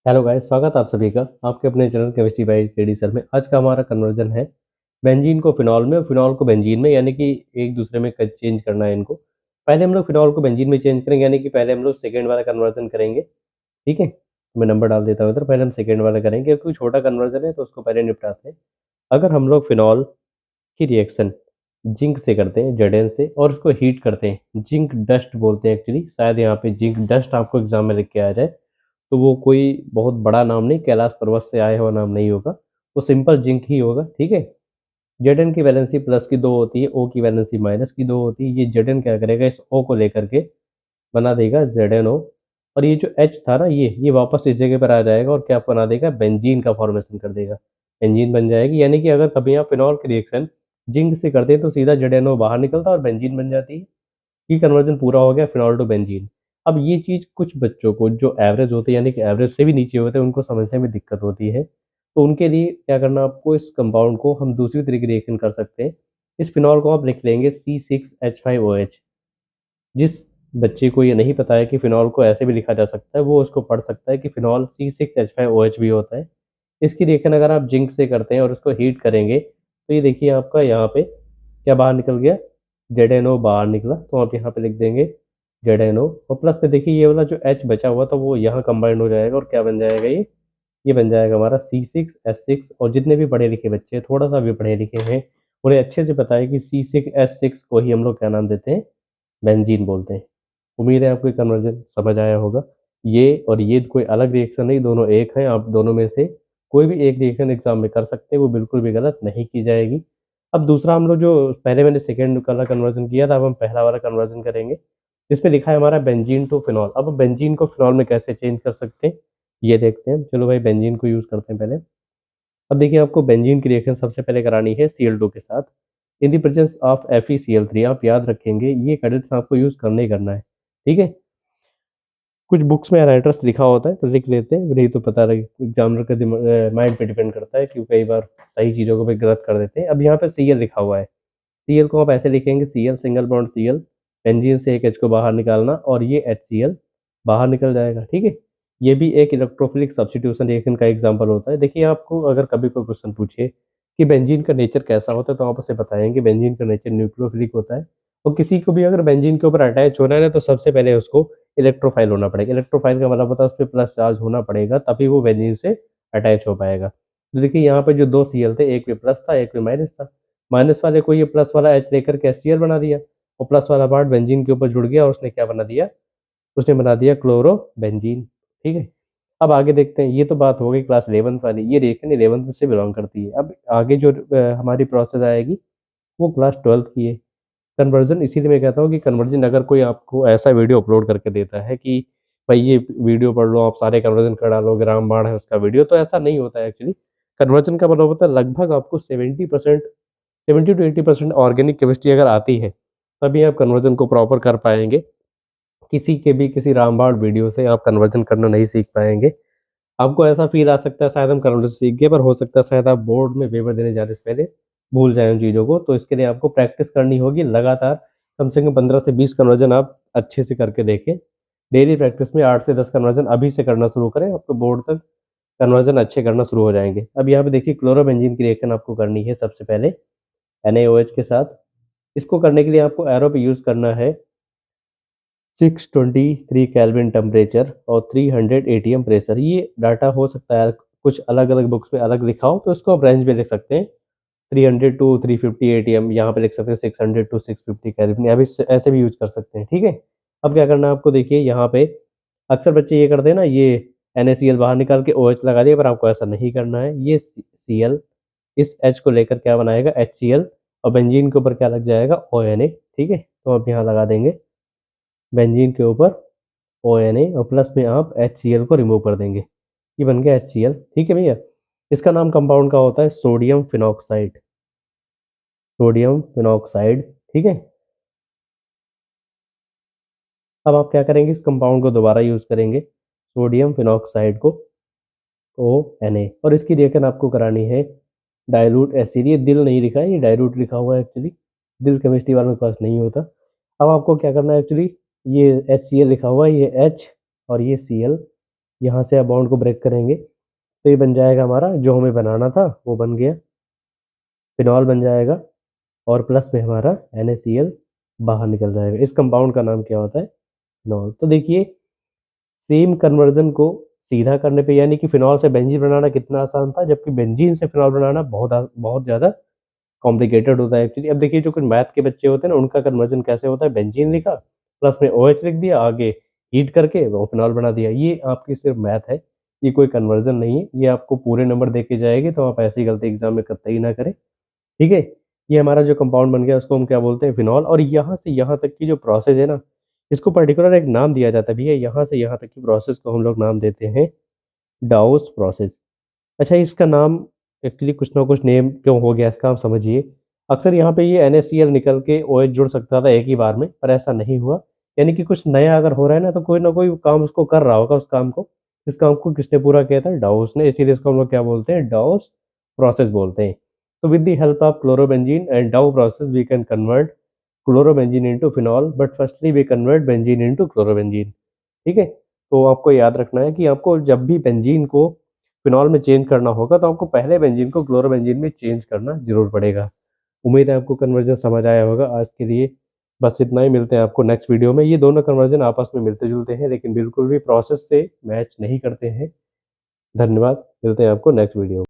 Hello guys, स्वागत है आप सभी का आपके अपने channel chemistry bye KD sir में। आज का हमारा कन्वर्जन है बेंजीन को फिनॉल में और फिनॉल को बेंजीन में, यानी कि एक दूसरे में चेंज करना है इनको। पहले हम लोग फिनॉल को बेंजीन में चेंज करेंगे, यानी कि पहले हम लोग सेकेंड वाला कन्वर्जन करेंगे। ठीक है, मैं नंबर डाल देता हूँ इधर। पहले हम सेकेंड वाला करेंगे क्योंकि छोटा कन्वर्जन है तो उसको पहले निपटाते हैं। अगर हम लोग फिनॉल की रिएक्शन जिंक से करते हैं, जेडेन से, और उसको हीट करते हैं, जिंक डस्ट बोलते हैं एक्चुअली, शायद यहाँ पे जिंक डस्ट आपको एग्जाम में लिख के आ जाए, तो वो कोई बहुत बड़ा नाम नहीं, कैलाश पर्वत से आया हुआ नाम नहीं होगा, वो सिंपल जिंक ही होगा। ठीक है, जेडन की वैलेंसी प्लस की 2 होती है, ओ की वैलेंसी माइनस की 2 होती है। ये जेडन क्या करेगा, इस ओ को लेकर के बना देगा जेडन ओ, और ये जो एच था ना, ये वापस इस जगह पर आ जाएगा और क्या बना देगा, बेंजीन का फॉर्मेशन कर देगा। बेंजीन बन जाएगी, यानी कि अगर कभी आप फिनॉल की रिएक्शन जिंक से करते हैं तो सीधा जेडन ओ बाहर निकलता है और बेंजीन बन जाती है। ये कन्वर्जन पूरा हो गया फिनॉल टू बेंजीन। अब ये चीज़ कुछ बच्चों को जो एवरेज होते हैं, यानी कि एवरेज से भी नीचे होते हैं, उनको समझने में दिक्कत होती है। तो उनके लिए क्या करना, आपको इस कंपाउंड को हम दूसरी तरीके रिएक्शन कर सकते हैं। इस फिनॉल को आप लिख लेंगे C6H5OH। जिस बच्चे को ये नहीं पता है कि फिनॉल को ऐसे भी लिखा जा सकता है, वो उसको पढ़ सकता है कि फिनॉल C6H5OH भी होता है। इसकी रिएक्शन अगर आप जिंक से करते हैं और उसको हीट करेंगे तो ये देखिए आपका यहाँ पे क्या बाहर निकल गया, ZnO बाहर निकला, तो आप यहाँ पे लिख देंगे ZnO, और प्लस में देखिए ये वाला जो H बचा हुआ था वो यहाँ कंबाइंड हो जाएगा और क्या बन जाएगा, ये बन जाएगा हमारा C6H6। और जितने भी पढ़े लिखे बच्चे थोड़ा सा भी पढ़े लिखे हैं, उन्हें अच्छे से पता है कि C6H6 को ही हम लोग क्या नाम देते हैं, बेंजीन बोलते हैं। उम्मीद है आपको ये कन्वर्जन समझ आया होगा। ये और ये कोई अलग रिएक्शन नहीं, दोनों एक हैं। आप दोनों में से कोई भी एक रिएक्शन एग्जाम में कर सकते हैं, वो बिल्कुल भी गलत नहीं की जाएगी। अब दूसरा हम लोग जो पहले मैंने सेकेंड वाला कन्वर्जन किया था, अब हम पहला वाला कन्वर्जन करेंगे। इसमें लिखा है हमारा बेंजीन टू फिनॉल। अब बेंजीन को फिनॉल में कैसे चेंज कर सकते हैं ये देखते हैं। चलो भाई, बेंजीन को यूज़ करते हैं पहले। अब देखिए, आपको बेंजीन की रिएक्शन सबसे पहले करानी है Cl2 के साथ, in the presence of FeCl3। आप याद रखेंगे ये क्रेडिट्स आपको यूज़ करना ही करना है। ठीक है, कुछ बुक्स में एड्रेस लिखा होता है तो लिख लेते हैं, नहीं तो पता रहे एग्जामिनर के माइंड पे डिपेंड करता है, क्योंकि कई बार सही चीज़ों को भी गलत कर देते हैं। अब यहाँ पे Cl लिखा हुआ है, Cl को आप ऐसे लिखेंगे, Cl single bond Cl, benzene से एक H को बाहर निकालना और ये HCl बाहर निकल जाएगा। ठीक है, ये भी एक इलेक्ट्रोफिलिक सब्स्टिट्यूशन रिएक्शन का एग्जांपल होता है। देखिए, आपको अगर कभी कोई क्वेश्चन पूछे कि बेंजीन का नेचर कैसा होता है, तो आप उसे बताएंगे बेंजीन का नेचर न्यूक्लियोफिलिक होता है। और किसी को भी अगर बेंजीन के ऊपर अटैच होना है तो सबसे पहले उसको इलेक्ट्रोफाइल होना पड़ेगा। इलेक्ट्रोफाइल का मतलब होता है उस पर प्लस चार्ज होना पड़ेगा, तभी वो बेंजीन से अटैच हो पाएगा। तो देखिए यहाँ पे जो 2 Cl थे, एक पे प्लस था एक पे माइनस था, माइनस वाले को ये प्लस वाला H लेकर के HCl बना दिया, और प्लस वाला पार्ट बेंजीन के ऊपर जुड़ गया और उसने क्या बना दिया, उसने बना दिया क्लोरो बेंजीन। ठीक है, अब आगे देखते हैं। ये तो बात हो गई क्लास 11th वाली, ये रिएक्शन 11th से बिलोंग करती है। अब आगे जो हमारी प्रोसेस आएगी वो क्लास 12th की है। कन्वर्जन, इसीलिए मैं कहता हूँ कि कन्वर्जन अगर कोई आपको ऐसा वीडियो अपलोड करके देता है कि भाई ये वीडियो पढ़ लो, आप सारे कन्वर्जन कर डालोगे, रामबाण है उसका वीडियो, तो ऐसा नहीं होता है एक्चुअली। कन्वर्जन का मतलब होता है लगभग आपको 70%, 70 to 80% ऑर्गेनिक केमिस्ट्री अगर आती है तभी आप कन्वर्जन को प्रॉपर कर पाएंगे। किसी के भी किसी रामबाण वीडियो से आप कन्वर्जन करना नहीं सीख पाएंगे। आपको ऐसा फील आ सकता है शायद हम कन्वर्जन सीख गए, पर हो सकता है शायद आप बोर्ड में पेपर देने जाने से पहले भूल जाएं उन चीज़ों को। तो इसके लिए आपको प्रैक्टिस करनी होगी लगातार। कम से कम 15 से 20 कन्वर्जन आप अच्छे से करके देखें। डेली प्रैक्टिस में 8 से 10 कन्वर्जन अभी से करना शुरू करें, आपको बोर्ड तक कन्वर्जन अच्छे करना शुरू हो जाएंगे। अब यहाँ पे देखिए, क्लोरोबेंजीन की रिएक्शन आपको करनी है सबसे पहले NaOH के साथ। इसको करने के लिए आपको एरो पे यूज़ करना है 623 केल्विन टेम्परेचर और 300 ATM प्रेशर। ये डाटा हो सकता है कुछ अलग अलग बुक्स में अलग लिखा हो, तो इसको आप रेंज में लिख सकते हैं। 300 टू 350 ATM, यहाँ पे लिख सकते हैं 600 टू 650 केल्विन, या भी ऐसे भी यूज कर सकते हैं। ठीक है, अब क्या करना है आपको, देखिए यहाँ पे अक्सर बच्चे ये करते हैं ना, ये NaCl बाहर निकाल के OH लगा दिया, पर आपको ऐसा नहीं करना है। ये Cl इस H को लेकर क्या बनाएगा, HCl, और बेंजीन के ऊपर क्या लग जाएगा, ONA। ठीक है, तो आप यहाँ लगा देंगे बेंजीन के ऊपर ONA, और प्लस में आप HCl को रिमूव कर देंगे, ये बन गया HCl। ठीक है भैया, इसका नाम कंपाउंड का होता है सोडियम फिनॉक्साइड, सोडियम फिनॉक्साइड। ठीक है, अब आप क्या करेंगे, इस कंपाउंड को दोबारा यूज करेंगे, सोडियम फिनॉक्साइड को ONA, और इसकी रिएक्शन आपको करानी है डाइल्यूट एसिड। ये दिल नहीं लिखा है, ये डाइल्यूट लिखा हुआ है एक्चुअली, दिल केमिस्ट्री वालों के पास नहीं होता। अब आपको क्या करना है एक्चुअली, ये HCl लिखा हुआ है, ये H और ये Cl, यहाँ से आप बॉन्ड को ब्रेक करेंगे तो ये बन जाएगा हमारा, जो हमें बनाना था वो बन गया, फिनॉल बन जाएगा और प्लस में हमारा NaCl बाहर निकल जाएगा। इस कंपाउंड का नाम क्या होता है? फिनॉल। तो देखिए सेम कन्वर्जन को सीधा करने पे, यानी कि फिनॉल से बेंजीन बनाना कितना आसान था, जबकि बेंजीन से फिनॉल बनाना बहुत ज़्यादा कॉम्प्लिकेटेड होता है एक्चुअली। अब देखिए जो कुछ मैथ के बच्चे होते हैं ना, उनका कन्वर्जन कैसे होता है, बेंजीन लिखा प्लस में OH लिख दिया, आगे हीट करके वो फिनॉल बना दिया। ये आपकी सिर्फ मैथ है, ये कोई कन्वर्जन नहीं है। ये आपको पूरे नंबर दे के जाएगी, तो आप ऐसी गलती एग्जाम में कतई ना करें, ठीक है। ये हमारा जो कंपाउंड बन गया उसको हम क्या बोलते हैं? फिनॉल। और यहाँ से यहाँ तक की जो प्रोसेस है ना, इसको पर्टिकुलर एक नाम दिया जाता है भैया। यहाँ से यहाँ तक की प्रोसेस को हम लोग नाम देते हैं डाउस प्रोसेस। अच्छा, इसका नाम एक्चुअली कुछ ना कुछ नेम क्यों हो गया इसका, आप समझिए। अक्सर यहाँ पे ये NaCl निकल के OH जुड़ सकता था एक ही बार में, पर ऐसा नहीं हुआ। यानी कि कुछ नया अगर हो रहा है ना, तो कोई ना कोई काम उसको कर रहा होगा उस काम को। इस काम को किसने पूरा किया था? डाउस ने। इसीलिए इसको हम लोग क्या बोलते हैं? डाउस प्रोसेस बोलते हैं। तो with the help of chlorobenzene and Dow process we can convert chlorobenzene into phenol, but firstly we convert benzene into chlorobenzene, ठीक है। तो आपको याद रखना है कि आपको जब भी बेंजीन को फिनॉल में चेंज करना होगा, तो आपको पहले बेंजीन को क्लोरोबेंजीन में चेंज करना जरूर पड़ेगा। उम्मीद है आपको कन्वर्जन समझ आया होगा। आज के लिए बस इतना ही, मिलते हैं आपको नेक्स्ट वीडियो में। ये दोनों कन्वर्जन आपस में मिलते जुलते हैं, लेकिन बिल्कुल भी प्रोसेस से मैच नहीं करते हैं। धन्यवाद, मिलते हैं आपको नेक्स्ट वीडियो में।